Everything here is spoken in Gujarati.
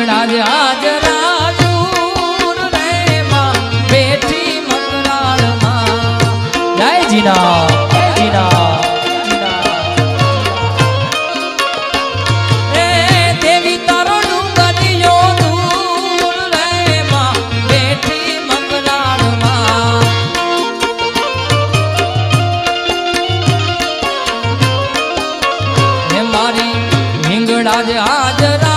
હિંગળાજ હાજરા દૂર રે માં બેઠી મંગળાળમાં જય જીના જીના એ દેવી તારો ડુંગરિયો દૂર રે માં બેઠી મંગળાળમાં હે મારી હિંગળાજ હાજરા